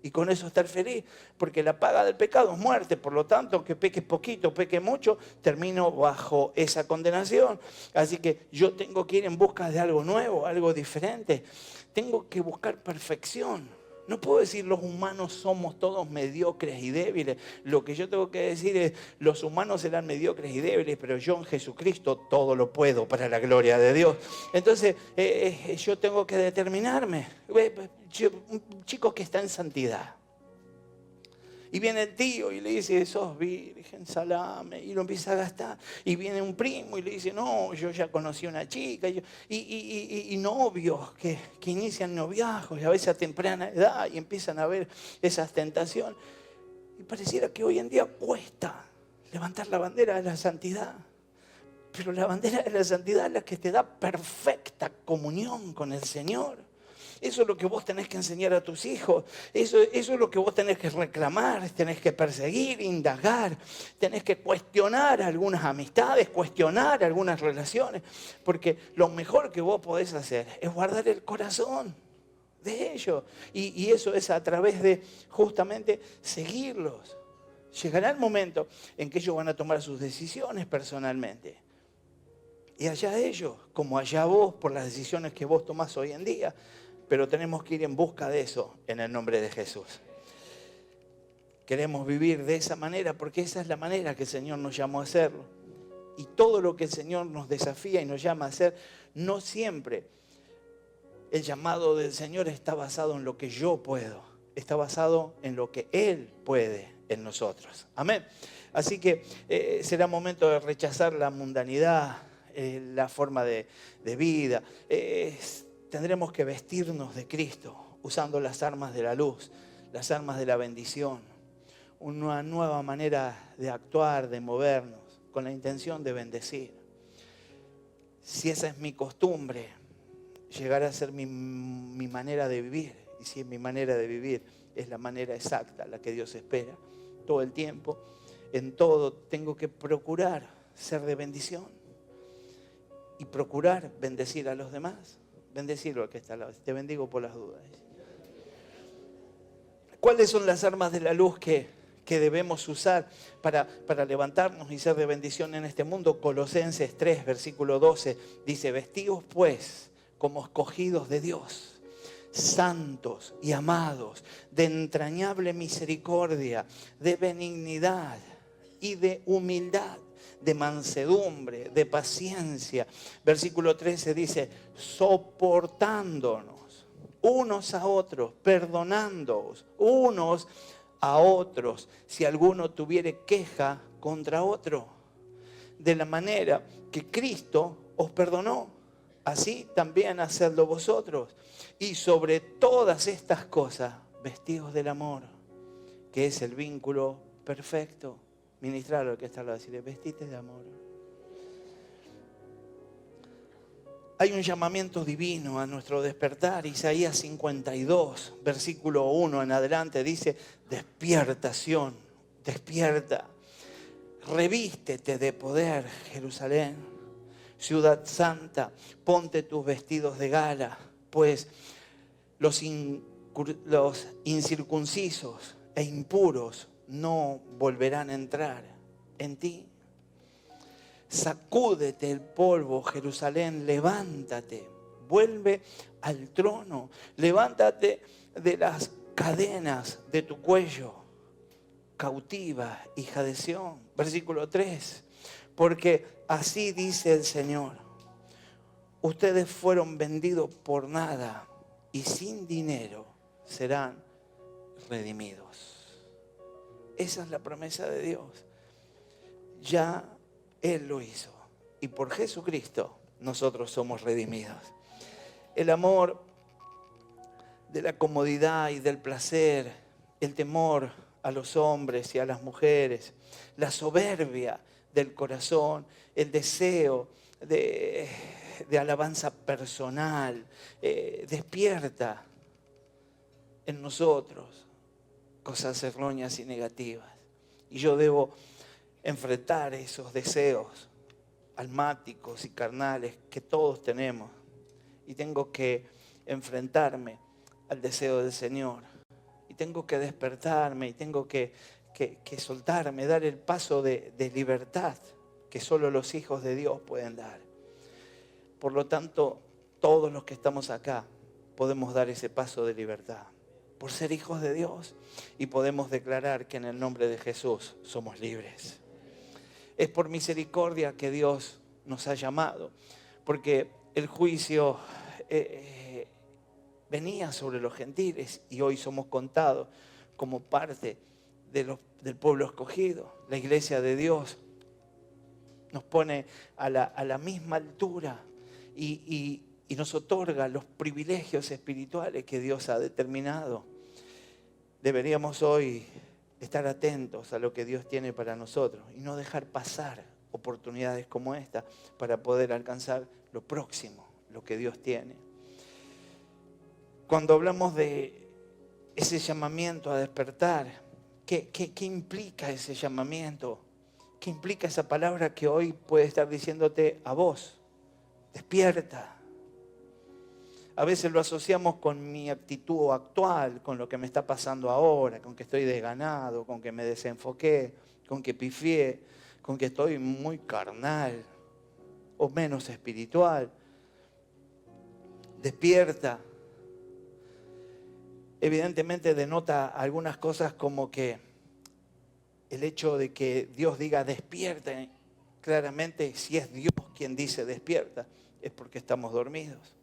Y con eso estar feliz. Porque la paga del pecado es muerte. Por lo tanto, que peque poquito, peque mucho, termino bajo esa condenación. Así que yo tengo que ir en busca de algo nuevo, algo diferente. Tengo que buscar perfección. No puedo decir los humanos somos todos mediocres y débiles. Lo que yo tengo que decir es los humanos serán mediocres y débiles, pero yo en Jesucristo todo lo puedo para la gloria de Dios. Entonces yo tengo que determinarme. Un chico que está en santidad. Y viene el tío y le dice, sos virgen, salame, y lo empieza a gastar. Y viene un primo y le dice, no, yo ya conocí a una chica. Y novios que inician noviazgos, y a veces a temprana edad, y empiezan a ver esas tentaciones. Y pareciera que hoy en día cuesta levantar la bandera de la santidad. Pero la bandera de la santidad es la que te da perfecta comunión con el Señor. Eso es lo que vos tenés que enseñar a tus hijos. Eso es lo que vos tenés que reclamar, tenés que perseguir, indagar. Tenés que cuestionar algunas amistades, cuestionar algunas relaciones. Porque lo mejor que vos podés hacer es guardar el corazón de ellos. Y eso es a través de justamente seguirlos. Llegará el momento en que ellos van a tomar sus decisiones personalmente. Y allá ellos, como allá vos, por las decisiones que vos tomás hoy en día. Pero tenemos que ir en busca de eso en el nombre de Jesús. Queremos vivir de esa manera porque esa es la manera que el Señor nos llamó a hacerlo. Y todo lo que el Señor nos desafía y nos llama a hacer, no siempre el llamado del Señor está basado en lo que yo puedo. Está basado en lo que Él puede en nosotros. Amén. Así que será momento de rechazar la mundanidad, la forma de vida. Tendremos que vestirnos de Cristo, usando las armas de la luz, las armas de la bendición, una nueva manera de actuar, de movernos, con la intención de bendecir. Si esa es mi costumbre, llegará a ser mi manera de vivir. Y si es mi manera de vivir, es la manera exacta, la que Dios espera. Todo el tiempo, en todo, tengo que procurar ser de bendición y procurar bendecir a los demás. Bendecirlo al que está al lado. Te bendigo por las dudas. ¿Cuáles son las armas de la luz que debemos usar para levantarnos y ser de bendición en este mundo? Colosenses 3, versículo 12, dice, vestíos pues como escogidos de Dios, santos y amados, de entrañable misericordia, de benignidad y de humildad, de mansedumbre, de paciencia. Versículo 13 dice, soportándonos unos a otros, perdonándoos unos a otros, si alguno tuviere queja contra otro. De la manera que Cristo os perdonó, así también hacedlo vosotros. Y sobre todas estas cosas, vestidos del amor, que es el vínculo perfecto. Ministrar al que está al lado, decirle, vestite de amor. Hay un llamamiento divino a nuestro despertar. Isaías 52, versículo 1 en adelante, dice, despierta, Sión, despierta. Revístete de poder, Jerusalén. Ciudad santa, ponte tus vestidos de gala, pues los incircuncisos e impuros no volverán a entrar en ti. Sacúdete el polvo, Jerusalén, levántate, vuelve al trono, levántate de las cadenas de tu cuello, cautiva, hija de Sión. Versículo 3, Porque así dice el Señor: ustedes fueron vendidos por nada y sin dinero serán redimidos. Esa es la promesa de Dios. Ya Él lo hizo. Y por Jesucristo nosotros somos redimidos. El amor de la comodidad y del placer, el temor a los hombres y a las mujeres, la soberbia del corazón, el deseo de alabanza personal, despierta en nosotros cosas erróneas y negativas. Y yo debo enfrentar esos deseos almáticos y carnales que todos tenemos. Y tengo que enfrentarme al deseo del Señor. Y tengo que despertarme y tengo que soltarme, dar el paso de libertad que solo los hijos de Dios pueden dar. Por lo tanto, todos los que estamos acá podemos dar ese paso de libertad por ser hijos de Dios, y podemos declarar que en el nombre de Jesús somos libres. Es por misericordia que Dios nos ha llamado, porque el juicio venía sobre los gentiles y hoy somos contados como parte del pueblo escogido. La iglesia de Dios nos pone a la misma altura y nos otorga los privilegios espirituales que Dios ha determinado. Deberíamos hoy estar atentos a lo que Dios tiene para nosotros y no dejar pasar oportunidades como esta para poder alcanzar lo próximo, lo que Dios tiene. Cuando hablamos de ese llamamiento a despertar, ¿qué implica ese llamamiento? ¿Qué implica esa palabra que hoy puede estar diciéndote a vos? Despierta. A veces lo asociamos con mi actitud actual, con lo que me está pasando ahora, con que estoy desganado, con que me desenfoqué, con que pifié, con que estoy muy carnal o menos espiritual. Despierta. Evidentemente denota algunas cosas como que el hecho de que Dios diga despierta, claramente si es Dios quien dice despierta, es porque estamos dormidos.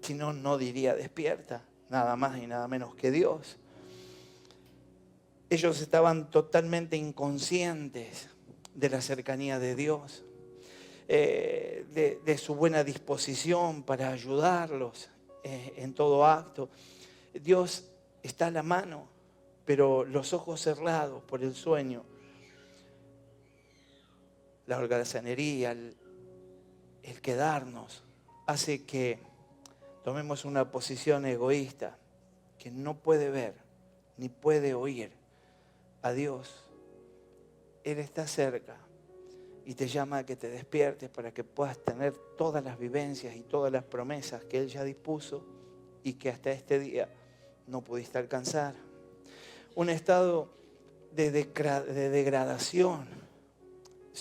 Si no, no diría despierta, nada más y nada menos que Dios. Ellos estaban totalmente inconscientes de la cercanía de Dios, de su buena disposición para ayudarlos en todo acto. Dios está a la mano, pero los ojos cerrados por el sueño, la holgazanería, el quedarnos, hace que tomemos una posición egoísta, que no puede ver ni puede oír a Dios. Él está cerca y te llama a que te despiertes para que puedas tener todas las vivencias y todas las promesas que Él ya dispuso y que hasta este día no pudiste alcanzar. Un estado de degradación.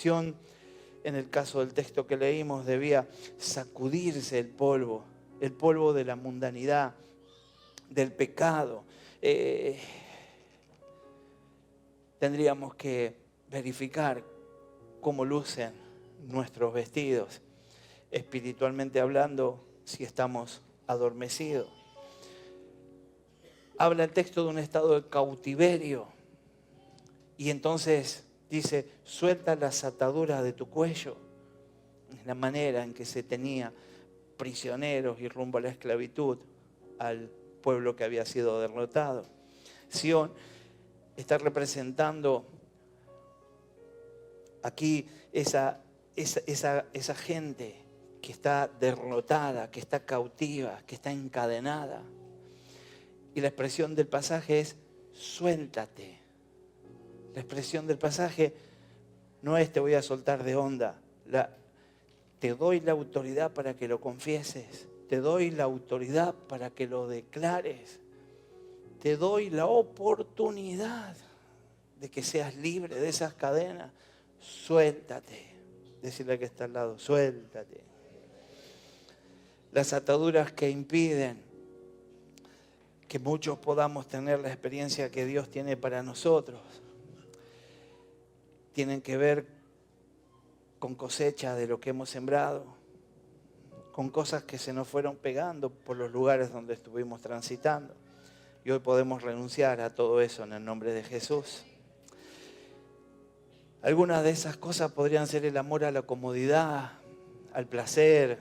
En el caso del texto que leímos, debía sacudirse el polvo de la mundanidad, del pecado. Tendríamos que verificar cómo lucen nuestros vestidos, espiritualmente hablando, si estamos adormecidos. Habla el texto de un estado de cautiverio y entonces dice, suelta las ataduras de tu cuello. Es la manera en que se tenía prisioneros y rumbo a la esclavitud al pueblo que había sido derrotado. Sión está representando aquí esa gente que está derrotada, que está cautiva, que está encadenada. Y la expresión del pasaje es suéltate. La expresión del pasaje no es te voy a soltar de onda. Te doy la autoridad para que lo confieses. Te doy la autoridad para que lo declares. Te doy la oportunidad de que seas libre de esas cadenas. Suéltate. Decirle al que está al lado, suéltate. Las ataduras que impiden que muchos podamos tener la experiencia que Dios tiene para nosotros tienen que ver con cosecha de lo que hemos sembrado, con cosas que se nos fueron pegando por los lugares donde estuvimos transitando. Y hoy podemos renunciar a todo eso en el nombre de Jesús. Algunas de esas cosas podrían ser el amor a la comodidad, al placer,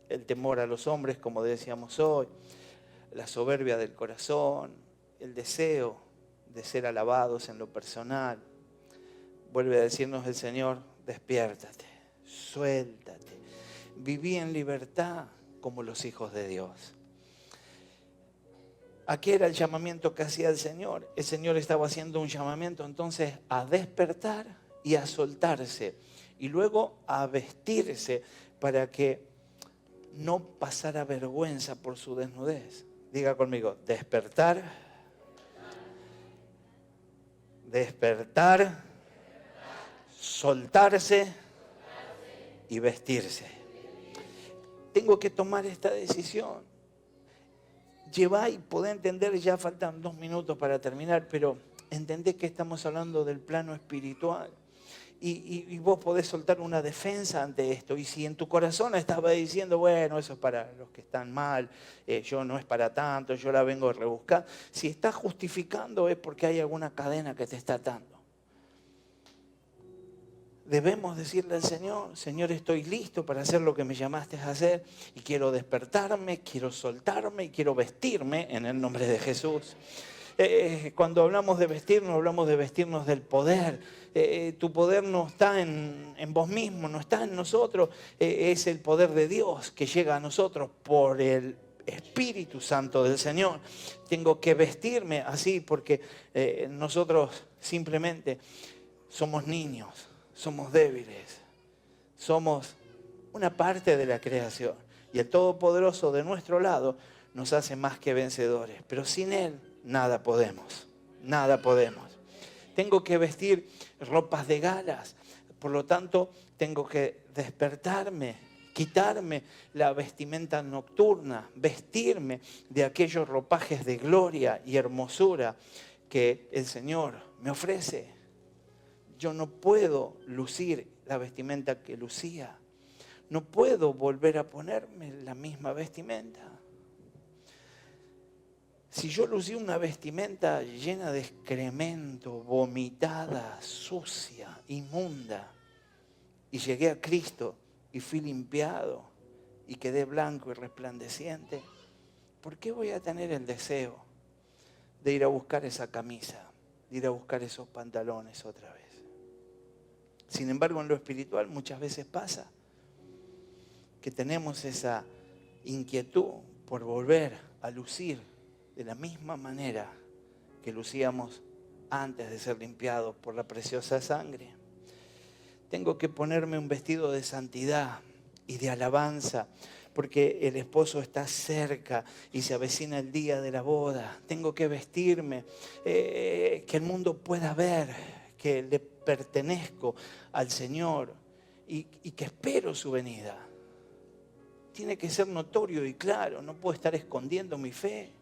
el temor a los hombres, como decíamos hoy, la soberbia del corazón, el deseo de ser alabados en lo personal. Vuelve a decirnos el Señor, despiértate, suéltate, viví en libertad como los hijos de Dios. Aquí era el llamamiento que hacía el Señor. El Señor estaba haciendo un llamamiento entonces a despertar y a soltarse. Y luego a vestirse para que no pasara vergüenza por su desnudez. Diga conmigo, despertar, despertar, soltarse y vestirse. Tengo que tomar esta decisión. Lleva y poder entender, ya faltan 2 minutos para terminar, pero entendé que estamos hablando del plano espiritual. Y vos podés soltar una defensa ante esto. Y si en tu corazón estaba diciendo, bueno, eso es para los que están mal, yo no es para tanto, yo la vengo a rebuscar. Si estás justificando es porque hay alguna cadena que te está atando. Debemos decirle al Señor, Señor, estoy listo para hacer lo que me llamaste a hacer y quiero despertarme, quiero soltarme y quiero vestirme en el nombre de Jesús. Cuando hablamos de vestirnos del poder. Tu poder no está en vos mismo, no está en nosotros. Es el poder de Dios que llega a nosotros por el Espíritu Santo del Señor. Tengo que vestirme así porque nosotros simplemente somos niños, somos débiles, somos una parte de la creación. Y el Todopoderoso de nuestro lado nos hace más que vencedores. Pero sin Él nada podemos, nada podemos. Tengo que vestir ropas de galas, por lo tanto tengo que despertarme, quitarme la vestimenta nocturna, vestirme de aquellos ropajes de gloria y hermosura que el Señor me ofrece. Yo no puedo lucir la vestimenta que lucía, no puedo volver a ponerme la misma vestimenta. Si yo lucí una vestimenta llena de excremento, vomitada, sucia, inmunda, y llegué a Cristo y fui limpiado y quedé blanco y resplandeciente, ¿por qué voy a tener el deseo de ir a buscar esa camisa, de ir a buscar esos pantalones otra vez? Sin embargo, en lo espiritual muchas veces pasa que tenemos esa inquietud por volver a lucir de la misma manera que lucíamos antes de ser limpiados por la preciosa sangre. Tengo que ponerme un vestido de santidad y de alabanza, porque el esposo está cerca y se avecina el día de la boda. Tengo que vestirme, que el mundo pueda ver que le pertenezco al Señor y que espero su venida. Tiene que ser notorio y claro, no puedo estar escondiendo mi fe.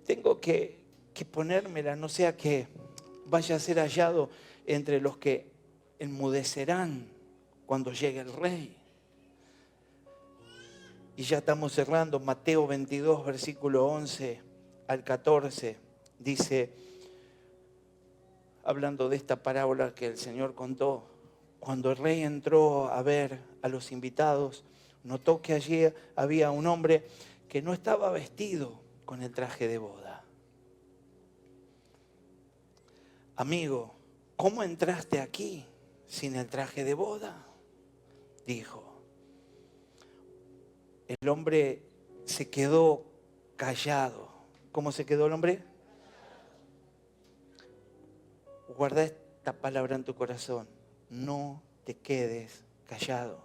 Tengo que ponérmela, no sea que vaya a ser hallado entre los que enmudecerán cuando llegue el Rey. Y ya estamos cerrando. Mateo 22, versículo 11 al 14, dice, hablando de esta parábola que el Señor contó, cuando el Rey entró a ver a los invitados, notó que allí había un hombre que no estaba vestido con el traje de boda. Amigo, ¿cómo entraste aquí sin el traje de boda? Dijo. El hombre se quedó callado. ¿Cómo se quedó el hombre? Guarda esta palabra en tu corazón. No te quedes callado.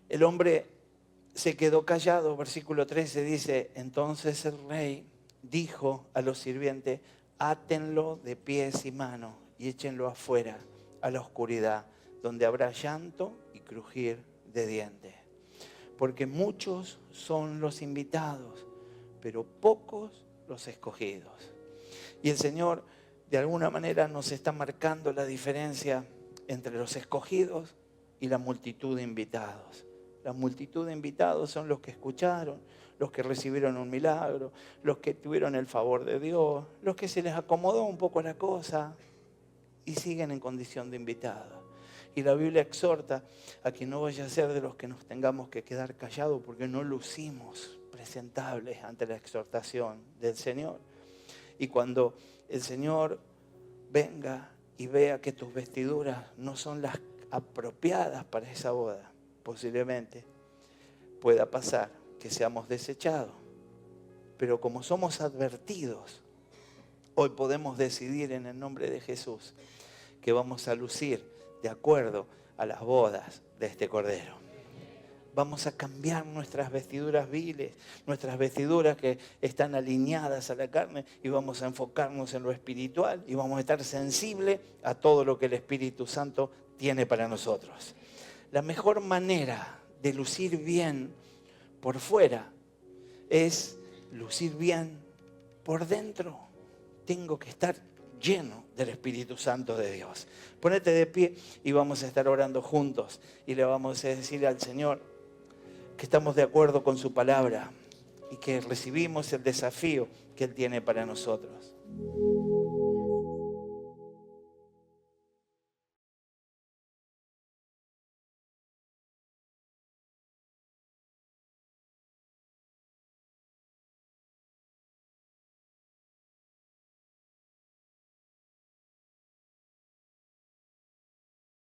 El hombre se quedó callado. Versículo 13 dice, entonces el rey dijo a los sirvientes, átenlo de pies y manos y échenlo afuera a la oscuridad, donde habrá llanto y crujir de dientes. Porque muchos son los invitados, pero pocos los escogidos. Y el Señor de alguna manera nos está marcando la diferencia entre los escogidos y la multitud de invitados. La multitud de invitados son los que escucharon, los que recibieron un milagro, los que tuvieron el favor de Dios, los que se les acomodó un poco la cosa y siguen en condición de invitados. Y la Biblia exhorta a que no vaya a ser de los que nos tengamos que quedar callados porque no lucimos presentables ante la exhortación del Señor. Y cuando el Señor venga y vea que tus vestiduras no son las apropiadas para esa boda, posiblemente pueda pasar que seamos desechados. Pero como somos advertidos, hoy podemos decidir en el nombre de Jesús que vamos a lucir de acuerdo a las bodas de este Cordero. Vamos a cambiar nuestras vestiduras viles, nuestras vestiduras que están alineadas a la carne, y vamos a enfocarnos en lo espiritual y vamos a estar sensibles a todo lo que el Espíritu Santo tiene para nosotros. La mejor manera de lucir bien por fuera es lucir bien por dentro. Tengo que estar lleno del Espíritu Santo de Dios. Ponete de pie y vamos a estar orando juntos y le vamos a decir al Señor que estamos de acuerdo con su palabra y que recibimos el desafío que Él tiene para nosotros.